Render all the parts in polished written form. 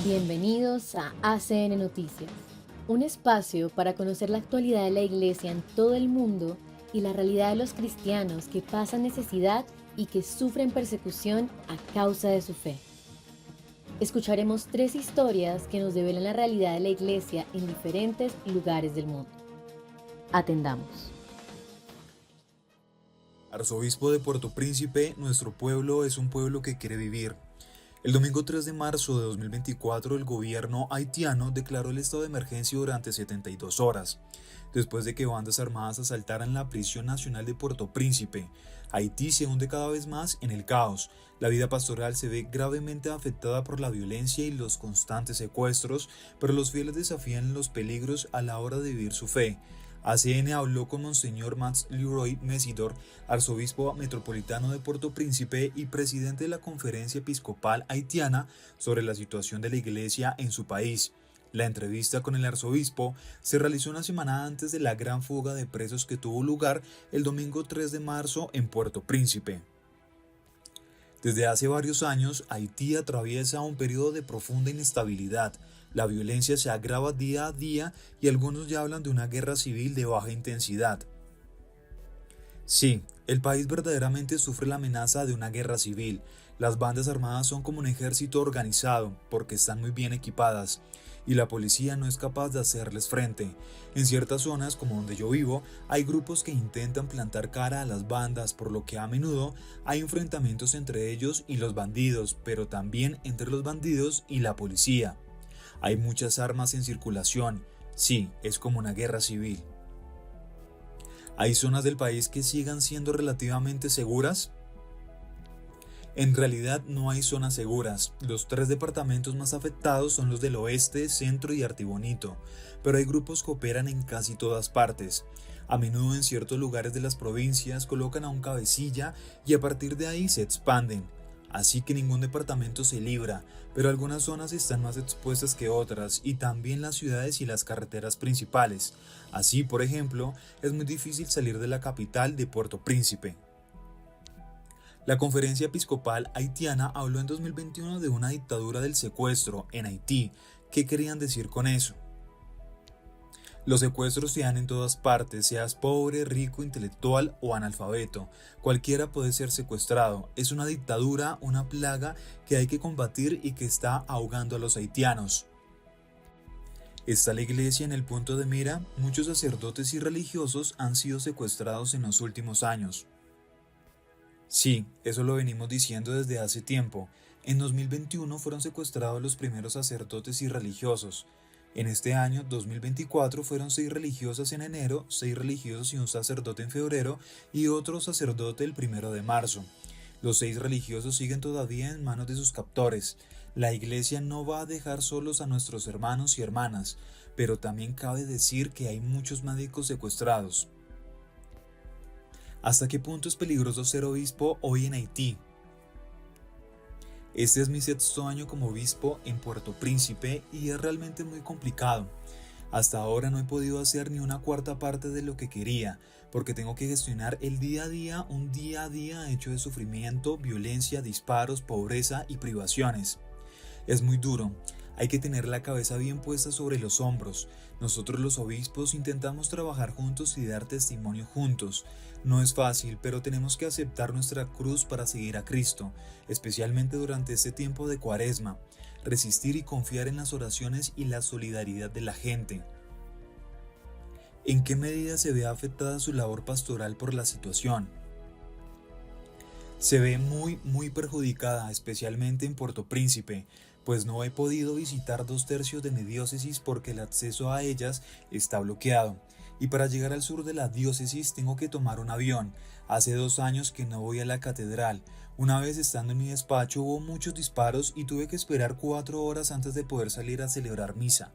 Bienvenidos a ACN Noticias, un espacio para conocer la actualidad de la Iglesia en todo el mundo y la realidad de los cristianos que pasan necesidad y que sufren persecución a causa de su fe. Escucharemos 3 historias que nos develan la realidad de la Iglesia en diferentes lugares del mundo. Atendamos. Arzobispo de Puerto Príncipe, nuestro pueblo es un pueblo que quiere vivir. El domingo 3 de marzo de 2024, el gobierno haitiano declaró el estado de emergencia durante 72 horas, después de que bandas armadas asaltaran la prisión nacional de Puerto Príncipe. Haití se hunde cada vez más en el caos. La vida pastoral se ve gravemente afectada por la violencia y los constantes secuestros, pero los fieles desafían los peligros a la hora de vivir su fe. ACN habló con Monseñor Max Leroy Mesidor, arzobispo metropolitano de Puerto Príncipe y presidente de la Conferencia Episcopal Haitiana, sobre la situación de la Iglesia en su país. La entrevista con el arzobispo se realizó una semana antes de la gran fuga de presos que tuvo lugar el domingo 3 de marzo en Puerto Príncipe. Desde hace varios años, Haití atraviesa un periodo de profunda inestabilidad. La violencia se agrava día a día y algunos ya hablan de una guerra civil de baja intensidad. Sí, el país verdaderamente sufre la amenaza de una guerra civil. Las bandas armadas son como un ejército organizado, porque están muy bien equipadas, y la policía no es capaz de hacerles frente. En ciertas zonas, como donde yo vivo, hay grupos que intentan plantar cara a las bandas, por lo que a menudo hay enfrentamientos entre ellos y los bandidos, pero también entre los bandidos y la policía. Hay muchas armas en circulación. Sí, es como una guerra civil. ¿Hay zonas del país que sigan siendo relativamente seguras? En realidad no hay zonas seguras. Los 3 departamentos más afectados son los del oeste, centro y Artibonito, pero hay grupos que operan en casi todas partes. A menudo en ciertos lugares de las provincias colocan a un cabecilla y a partir de ahí se expanden. Así que ningún departamento se libra, pero algunas zonas están más expuestas que otras y también las ciudades y las carreteras principales. Así, por ejemplo, es muy difícil salir de la capital de Puerto Príncipe. La Conferencia Episcopal Haitiana habló en 2021 de una dictadura del secuestro en Haití. ¿Qué querían decir con eso? Los secuestros se dan en todas partes, seas pobre, rico, intelectual o analfabeto. Cualquiera puede ser secuestrado. Es una dictadura, una plaga que hay que combatir y que está ahogando a los haitianos. ¿Está la iglesia en el punto de mira? Muchos sacerdotes y religiosos han sido secuestrados en los últimos años. Sí, eso lo venimos diciendo desde hace tiempo. En 2021 fueron secuestrados los primeros sacerdotes y religiosos. En este año, 2024, fueron 6 religiosas en enero, 6 religiosos y un sacerdote en febrero y otro sacerdote el 1 de marzo. Los 6 religiosos siguen todavía en manos de sus captores. La Iglesia no va a dejar solos a nuestros hermanos y hermanas, pero también cabe decir que hay muchos médicos secuestrados. ¿Hasta qué punto es peligroso ser obispo hoy en Haití? Este es mi 6.º año como obispo en Puerto Príncipe y es realmente muy complicado. Hasta ahora no he podido hacer ni una cuarta parte de lo que quería, porque tengo que gestionar el día a día, un día a día hecho de sufrimiento, violencia, disparos, pobreza y privaciones. Es muy duro. Hay que tener la cabeza bien puesta sobre los hombros. Nosotros los obispos intentamos trabajar juntos y dar testimonio juntos. No es fácil, pero tenemos que aceptar nuestra cruz para seguir a Cristo, especialmente durante este tiempo de Cuaresma. Resistir y confiar en las oraciones y la solidaridad de la gente. ¿En qué medida se ve afectada su labor pastoral por la situación? Se ve muy perjudicada, especialmente en Puerto Príncipe, pues no he podido visitar 2/3 de mi diócesis porque el acceso a ellas está bloqueado. Y para llegar al sur de la diócesis tengo que tomar un avión. Hace 2 años que no voy a la catedral. Una vez estando en mi despacho hubo muchos disparos y tuve que esperar 4 horas antes de poder salir a celebrar misa.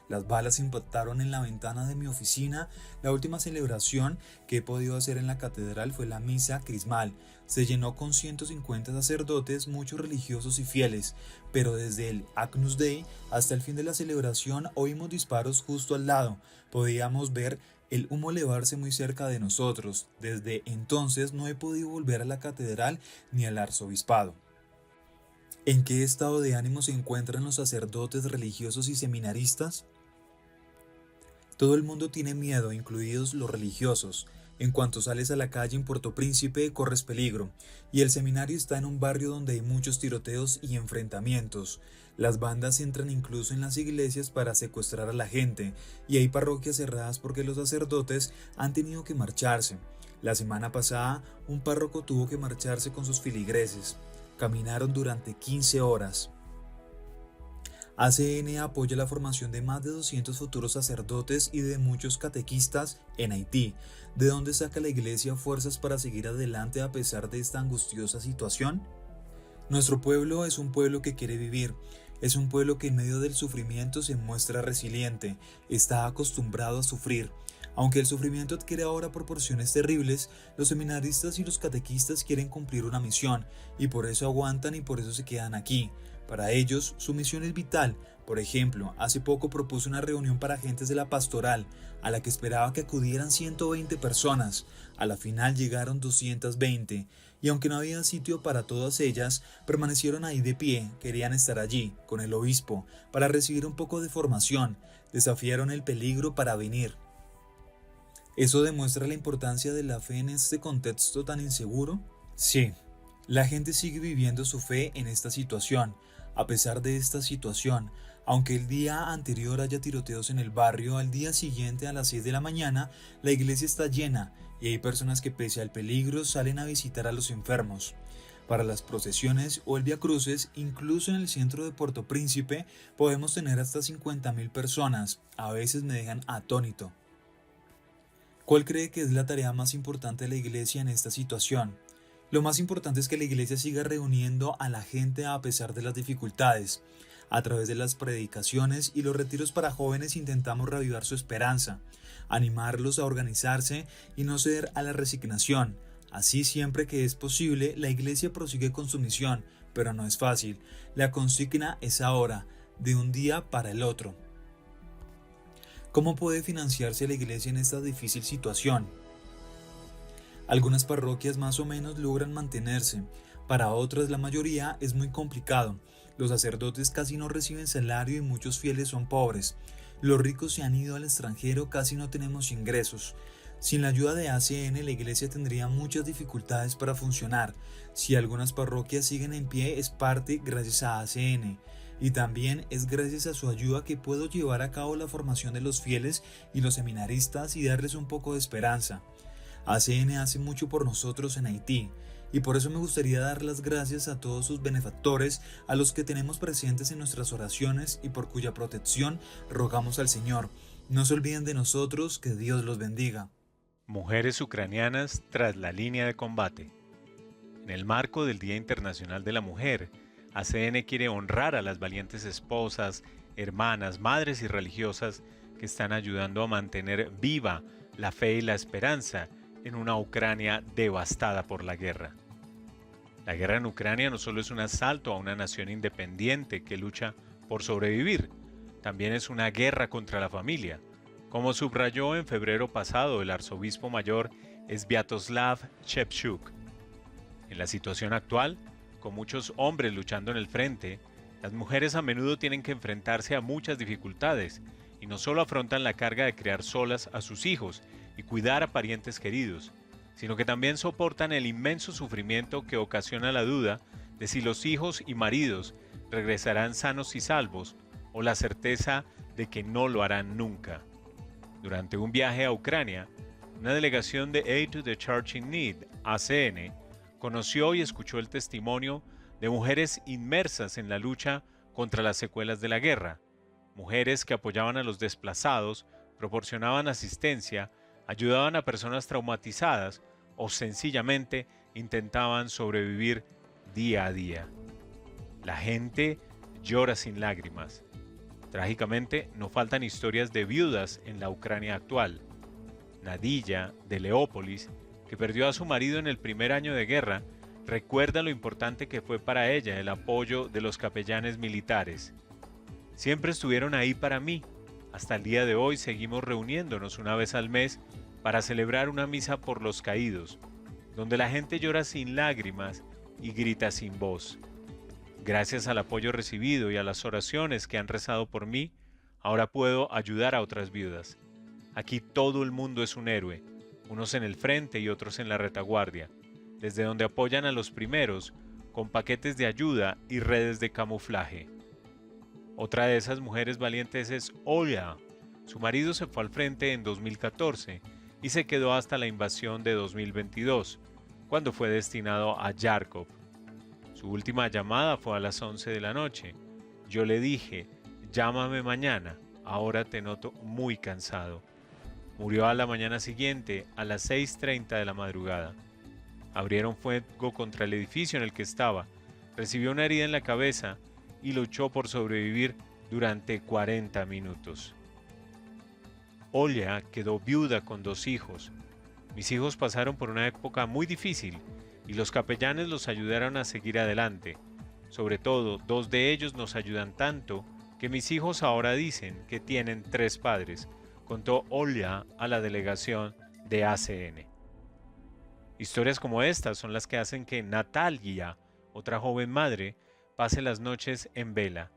Las balas impactaron en la ventana de mi oficina. La última celebración que he podido hacer en la catedral fue la misa crismal. Se llenó con 150 sacerdotes, muchos religiosos y fieles, pero desde el Agnus Dei hasta el fin de la celebración oímos disparos justo al lado. Podíamos ver el humo elevarse muy cerca de nosotros. Desde entonces no he podido volver a la catedral ni al arzobispado. ¿En qué estado de ánimo se encuentran los sacerdotes religiosos y seminaristas? Todo el mundo tiene miedo, incluidos los religiosos. En cuanto sales a la calle en Puerto Príncipe, corres peligro, y el seminario está en un barrio donde hay muchos tiroteos y enfrentamientos. Las bandas entran incluso en las iglesias para secuestrar a la gente, y hay parroquias cerradas porque los sacerdotes han tenido que marcharse. La semana pasada, un párroco tuvo que marcharse con sus filigreses. Caminaron durante 15 horas. ACN apoya la formación de más de 200 futuros sacerdotes y de muchos catequistas en Haití. ¿De dónde saca la Iglesia fuerzas para seguir adelante a pesar de esta angustiosa situación? Nuestro pueblo es un pueblo que quiere vivir. Es un pueblo que en medio del sufrimiento se muestra resiliente, está acostumbrado a sufrir. Aunque el sufrimiento adquiere ahora proporciones terribles, los seminaristas y los catequistas quieren cumplir una misión, y por eso aguantan y por eso se quedan aquí. Para ellos, su misión es vital. Por ejemplo, hace poco propuse una reunión para agentes de la pastoral, a la que esperaba que acudieran 120 personas. A la final llegaron 220, y aunque no había sitio para todas ellas, permanecieron ahí de pie, querían estar allí, con el obispo, para recibir un poco de formación, desafiaron el peligro para venir. ¿Eso demuestra la importancia de la fe en este contexto tan inseguro? Sí, la gente sigue viviendo su fe en esta situación. A pesar de esta situación, aunque el día anterior haya tiroteos en el barrio, al día siguiente a las 6 de la mañana, la iglesia está llena y hay personas que pese al peligro salen a visitar a los enfermos. Para las procesiones o el viacruces, incluso en el centro de Puerto Príncipe, podemos tener hasta 50.000 personas. A veces me dejan atónito. ¿Cuál cree que es la tarea más importante de la iglesia en esta situación? Lo más importante es que la iglesia siga reuniendo a la gente a pesar de las dificultades. A través de las predicaciones y los retiros para jóvenes intentamos reavivar su esperanza, animarlos a organizarse y no ceder a la resignación. Así, siempre que es posible, la iglesia prosigue con su misión, pero no es fácil. La consigna es ahora, de un día para el otro. ¿Cómo puede financiarse la iglesia en esta difícil situación? Algunas parroquias más o menos logran mantenerse, para otras, la mayoría, es muy complicado. Los sacerdotes casi no reciben salario y muchos fieles son pobres. Los ricos se han ido al extranjero, casi no tenemos ingresos. Sin la ayuda de ACN, la iglesia tendría muchas dificultades para funcionar. Si algunas parroquias siguen en pie, es parte gracias a ACN. Y también es gracias a su ayuda que puedo llevar a cabo la formación de los fieles y los seminaristas y darles un poco de esperanza. ACN hace mucho por nosotros en Haití, y por eso me gustaría dar las gracias a todos sus benefactores, a los que tenemos presentes en nuestras oraciones y por cuya protección rogamos al Señor. No se olviden de nosotros, que Dios los bendiga. Mujeres ucranianas tras la línea de combate. En el marco del Día Internacional de la Mujer, ACN quiere honrar a las valientes esposas, hermanas, madres y religiosas que están ayudando a mantener viva la fe y la esperanza en una Ucrania devastada por la guerra. La guerra en Ucrania no solo es un asalto a una nación independiente que lucha por sobrevivir, también es una guerra contra la familia, como subrayó en febrero pasado el arzobispo mayor Sviatoslav Shevchuk. En la situación actual, con muchos hombres luchando en el frente, las mujeres a menudo tienen que enfrentarse a muchas dificultades y no solo afrontan la carga de criar solas a sus hijos y cuidar a parientes queridos, sino que también soportan el inmenso sufrimiento que ocasiona la duda de si los hijos y maridos regresarán sanos y salvos o la certeza de que no lo harán nunca. Durante un viaje a Ucrania, una delegación de Aid to the Church in Need, ACN, conoció y escuchó el testimonio de mujeres inmersas en la lucha contra las secuelas de la guerra, mujeres que apoyaban a los desplazados, proporcionaban asistencia, ayudaban a personas traumatizadas o sencillamente intentaban sobrevivir día a día. La gente llora sin lágrimas. Trágicamente, no faltan historias de viudas en la Ucrania actual. Nadilla, de Leópolis, que perdió a su marido en el primer año de guerra, recuerda lo importante que fue para ella el apoyo de los capellanes militares. Siempre estuvieron ahí para mí. Hasta el día de hoy seguimos reuniéndonos una vez al mes para celebrar una misa por los caídos, donde la gente llora sin lágrimas y grita sin voz. Gracias al apoyo recibido y a las oraciones que han rezado por mí, ahora puedo ayudar a otras viudas. Aquí todo el mundo es un héroe, unos en el frente y otros en la retaguardia, desde donde apoyan a los primeros con paquetes de ayuda y redes de camuflaje. Otra de esas mujeres valientes es Olya. Su marido se fue al frente en 2014 y se quedó hasta la invasión de 2022, cuando fue destinado a Yarkov. Su última llamada fue a las 11 de la noche. Yo le dije, llámame mañana, ahora te noto muy cansado. Murió a la mañana siguiente, a las 6:30 de la madrugada. Abrieron fuego contra el edificio en el que estaba, recibió una herida en la cabeza y luchó por sobrevivir durante 40 minutos. Olya quedó viuda con 2 hijos. Mis hijos pasaron por una época muy difícil y los capellanes los ayudaron a seguir adelante. Sobre todo, 2 de ellos nos ayudan tanto que mis hijos ahora dicen que tienen 3 padres, contó Olya a la delegación de ACN. Historias como estas son las que hacen que Natalia, otra joven madre, pase las noches en vela.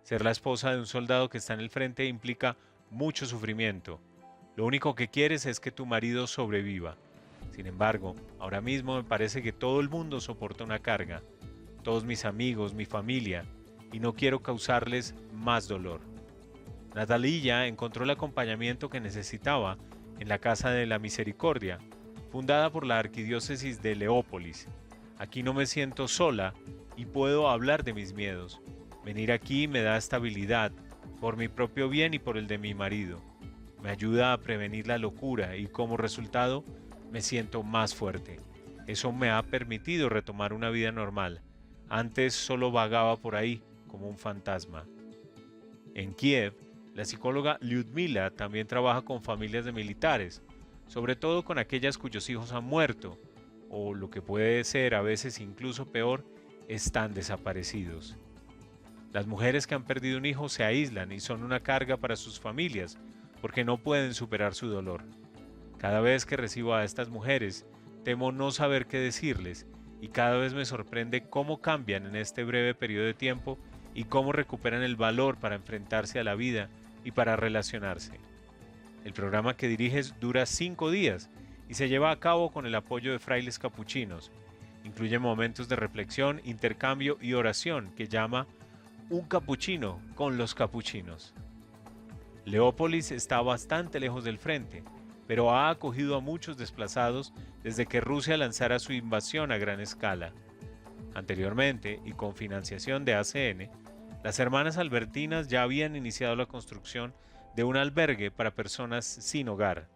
Ser la esposa de un soldado que está en el frente implica mucho sufrimiento. Lo único que quieres es que tu marido sobreviva. Sin embargo, ahora mismo me parece que todo el mundo soporta una carga, todos mis amigos, mi familia, y no quiero causarles más dolor. Natalia encontró el acompañamiento que necesitaba en la Casa de la Misericordia, fundada por la Arquidiócesis de Leópolis. Aquí no me siento sola y puedo hablar de mis miedos. Venir aquí me da estabilidad, por mi propio bien y por el de mi marido. Me ayuda a prevenir la locura y como resultado me siento más fuerte. Eso me ha permitido retomar una vida normal. Antes solo vagaba por ahí como un fantasma. En Kiev, la psicóloga Lyudmila también trabaja con familias de militares, sobre todo con aquellas cuyos hijos han muerto, o lo que puede ser a veces incluso peor, están desaparecidos. Las mujeres que han perdido un hijo se aíslan y son una carga para sus familias, porque no pueden superar su dolor. Cada vez que recibo a estas mujeres, temo no saber qué decirles, y cada vez me sorprende cómo cambian en este breve periodo de tiempo y cómo recuperan el valor para enfrentarse a la vida y para relacionarse. El programa que diriges dura 5 días y se lleva a cabo con el apoyo de frailes capuchinos. Incluye momentos de reflexión, intercambio y oración que llama Un capuchino con los capuchinos. Leópolis está bastante lejos del frente, pero ha acogido a muchos desplazados desde que Rusia lanzara su invasión a gran escala. Anteriormente, y con financiación de ACN, las hermanas albertinas ya habían iniciado la construcción de un albergue para personas sin hogar.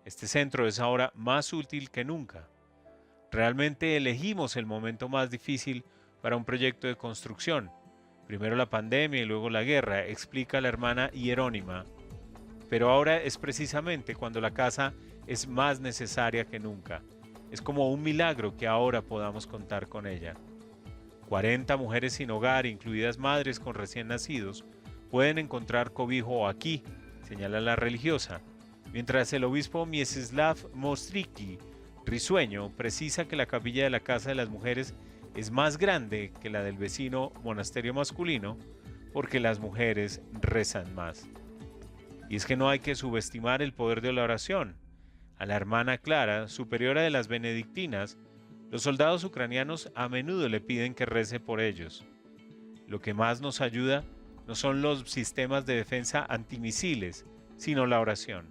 Este centro es ahora más útil que nunca. Realmente elegimos el momento más difícil para un proyecto de construcción. Primero la pandemia y luego la guerra, explica la hermana Hierónima. Pero ahora es precisamente cuando la casa es más necesaria que nunca. Es como un milagro que ahora podamos contar con ella. 40 mujeres sin hogar, incluidas madres con recién nacidos, pueden encontrar cobijo aquí, señala la religiosa, mientras el obispo Mieczysław Mostricki, risueño, precisa que la capilla de la Casa de las Mujeres es más grande que la del vecino monasterio masculino porque las mujeres rezan más. Y es que no hay que subestimar el poder de la oración. A la hermana Clara, superiora de las benedictinas, los soldados ucranianos a menudo le piden que rece por ellos. Lo que más nos ayuda no son los sistemas de defensa antimisiles, sino la oración.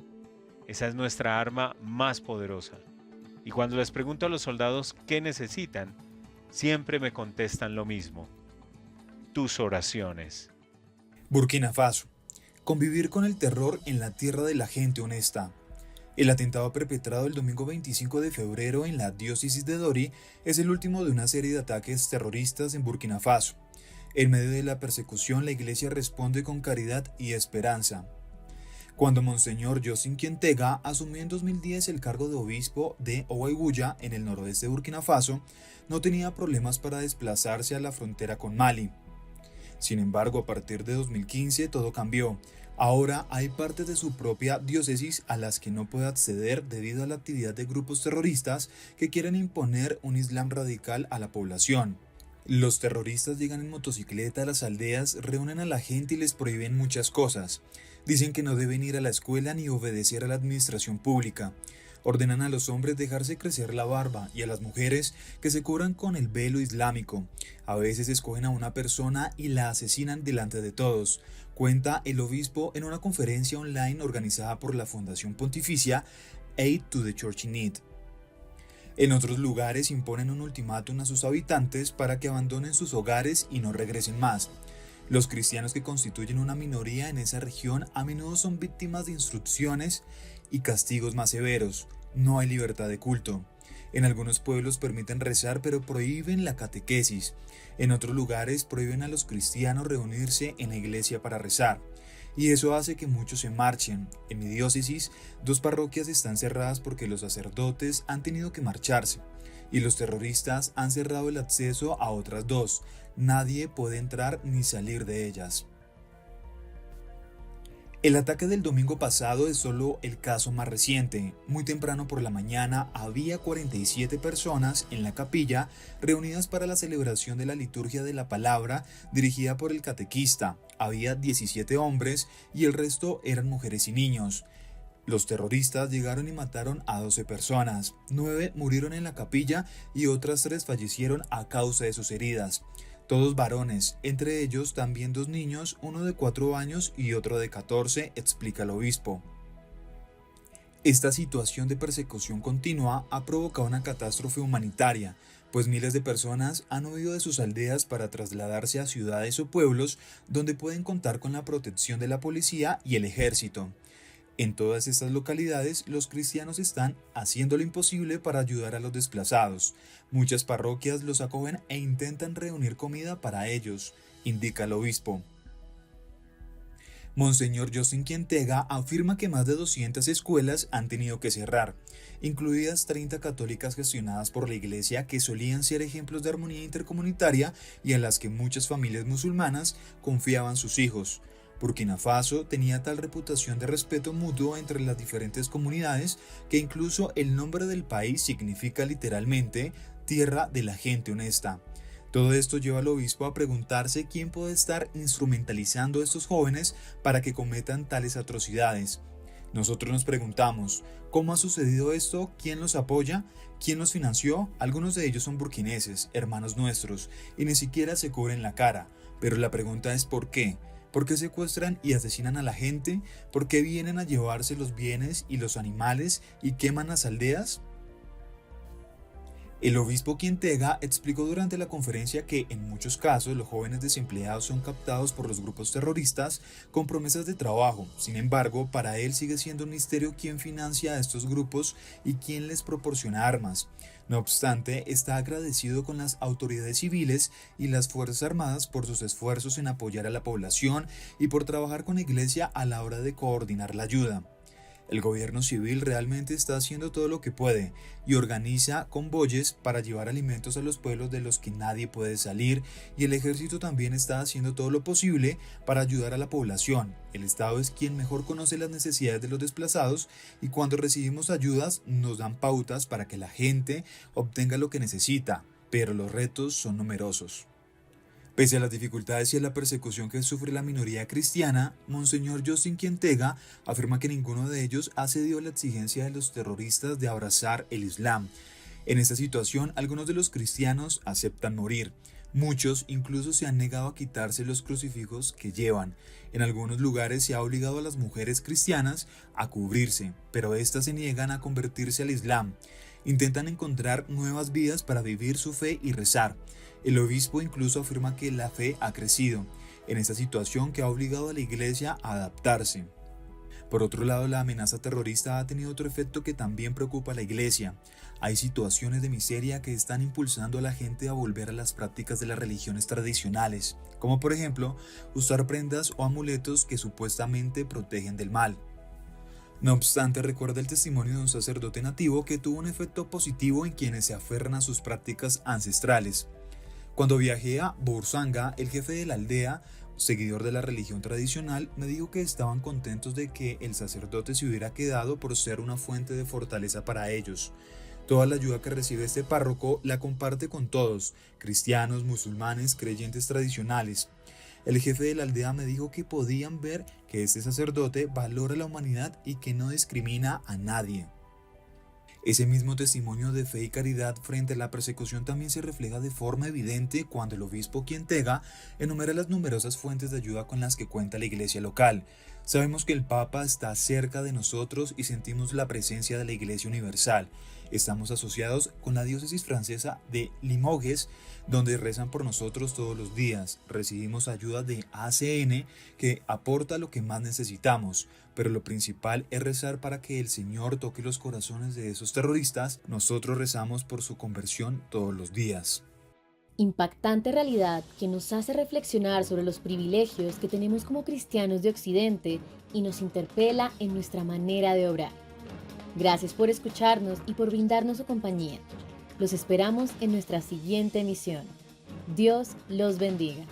Esa es nuestra arma más poderosa. Y cuando les pregunto a los soldados qué necesitan, siempre me contestan lo mismo: tus oraciones. Burkina Faso. Convivir con el terror en la tierra de la gente honesta. El atentado perpetrado el domingo 25 de febrero en la diócesis de Dori es el último de una serie de ataques terroristas en Burkina Faso. En medio de la persecución, la iglesia responde con caridad y esperanza. Cuando Monseñor Yosin Quientega asumió en 2010 el cargo de obispo de Ouaïbouya, en el noroeste de Burkina Faso, no tenía problemas para desplazarse a la frontera con Mali. Sin embargo, a partir de 2015 todo cambió. Ahora hay partes de su propia diócesis a las que no puede acceder debido a la actividad de grupos terroristas que quieren imponer un islam radical a la población. Los terroristas llegan en motocicleta a las aldeas, reúnen a la gente y les prohíben muchas cosas. Dicen que no deben ir a la escuela ni obedecer a la administración pública. Ordenan a los hombres dejarse crecer la barba y a las mujeres que se cubran con el velo islámico. A veces escogen a una persona y la asesinan delante de todos, cuenta el obispo en una conferencia online organizada por la Fundación Pontificia Aid to the Church in Need. En otros lugares imponen un ultimátum a sus habitantes para que abandonen sus hogares y no regresen más. Los cristianos que constituyen una minoría en esa región a menudo son víctimas de instrucciones y castigos más severos. No hay libertad de culto. En algunos pueblos permiten rezar pero prohíben la catequesis. En otros lugares prohíben a los cristianos reunirse en la iglesia para rezar. Y eso hace que muchos se marchen. En mi diócesis, 2 parroquias están cerradas porque los sacerdotes han tenido que marcharse. Y los terroristas han cerrado el acceso a otras 2. Nadie puede entrar ni salir de ellas. El ataque del domingo pasado es solo el caso más reciente. Muy temprano por la mañana había 47 personas en la capilla reunidas para la celebración de la liturgia de la palabra dirigida por el catequista. Había 17 hombres y el resto eran mujeres y niños. Los terroristas llegaron y mataron a 12 personas. 9 murieron en la capilla y otras 3 fallecieron a causa de sus heridas. Todos varones, entre ellos también 2 niños, uno de 4 años y otro de 14, explica el obispo. Esta situación de persecución continua ha provocado una catástrofe humanitaria, pues miles de personas han huido de sus aldeas para trasladarse a ciudades o pueblos donde pueden contar con la protección de la policía y el ejército. En todas estas localidades, los cristianos están haciendo lo imposible para ayudar a los desplazados. Muchas parroquias los acogen e intentan reunir comida para ellos, indica el obispo. Monseñor Justin Quientega afirma que más de 200 escuelas han tenido que cerrar, incluidas 30 católicas gestionadas por la Iglesia que solían ser ejemplos de armonía intercomunitaria y en las que muchas familias musulmanas confiaban sus hijos. Burkina Faso tenía tal reputación de respeto mutuo entre las diferentes comunidades que incluso el nombre del país significa literalmente tierra de la gente honesta. Todo esto lleva al obispo a preguntarse quién puede estar instrumentalizando a estos jóvenes para que cometan tales atrocidades. Nosotros nos preguntamos, ¿cómo ha sucedido esto? ¿Quién los apoya? ¿Quién los financió? Algunos de ellos son burkineses, hermanos nuestros, y ni siquiera se cubren la cara. Pero la pregunta es ¿por qué? ¿Por qué secuestran y asesinan a la gente? ¿Por qué vienen a llevarse los bienes y los animales y queman las aldeas? El obispo Quientega explicó durante la conferencia que en muchos casos los jóvenes desempleados son captados por los grupos terroristas con promesas de trabajo. Sin embargo, para él sigue siendo un misterio quién financia a estos grupos y quién les proporciona armas. No obstante, está agradecido con las autoridades civiles y las Fuerzas Armadas por sus esfuerzos en apoyar a la población y por trabajar con la Iglesia a la hora de coordinar la ayuda. El gobierno civil realmente está haciendo todo lo que puede y organiza convoyes para llevar alimentos a los pueblos de los que nadie puede salir, y el ejército también está haciendo todo lo posible para ayudar a la población. El Estado es quien mejor conoce las necesidades de los desplazados y cuando recibimos ayudas nos dan pautas para que la gente obtenga lo que necesita, pero los retos son numerosos. Pese a las dificultades y a la persecución que sufre la minoría cristiana, Monseñor Justin Quientega afirma que ninguno de ellos ha cedido a la exigencia de los terroristas de abrazar el Islam. En esta situación, algunos de los cristianos aceptan morir. Muchos incluso se han negado a quitarse los crucifijos que llevan. En algunos lugares se ha obligado a las mujeres cristianas a cubrirse, pero éstas se niegan a convertirse al Islam. Intentan encontrar nuevas vidas para vivir su fe y rezar. El obispo incluso afirma que la fe ha crecido en esta situación que ha obligado a la Iglesia a adaptarse. Por otro lado, la amenaza terrorista ha tenido otro efecto que también preocupa a la Iglesia. Hay situaciones de miseria que están impulsando a la gente a volver a las prácticas de las religiones tradicionales, como por ejemplo, usar prendas o amuletos que supuestamente protegen del mal. No obstante, recuerda el testimonio de un sacerdote nativo que tuvo un efecto positivo en quienes se aferran a sus prácticas ancestrales. Cuando viajé a Bourzanga, el jefe de la aldea, seguidor de la religión tradicional, me dijo que estaban contentos de que el sacerdote se hubiera quedado por ser una fuente de fortaleza para ellos. Toda la ayuda que recibe este párroco la comparte con todos, cristianos, musulmanes, creyentes tradicionales. El jefe de la aldea me dijo que podían ver que este sacerdote valora la humanidad y que no discrimina a nadie. Ese mismo testimonio de fe y caridad frente a la persecución también se refleja de forma evidente cuando el obispo Quientega enumera las numerosas fuentes de ayuda con las que cuenta la iglesia local. Sabemos que el Papa está cerca de nosotros y sentimos la presencia de la Iglesia Universal. Estamos asociados con la diócesis francesa de Limoges, donde rezan por nosotros todos los días. Recibimos ayuda de ACN, que aporta lo que más necesitamos, pero lo principal es rezar para que el Señor toque los corazones de esos terroristas. Nosotros rezamos por su conversión todos los días. Impactante realidad que nos hace reflexionar sobre los privilegios que tenemos como cristianos de Occidente y nos interpela en nuestra manera de obrar. Gracias por escucharnos y por brindarnos su compañía. Los esperamos en nuestra siguiente emisión. Dios los bendiga.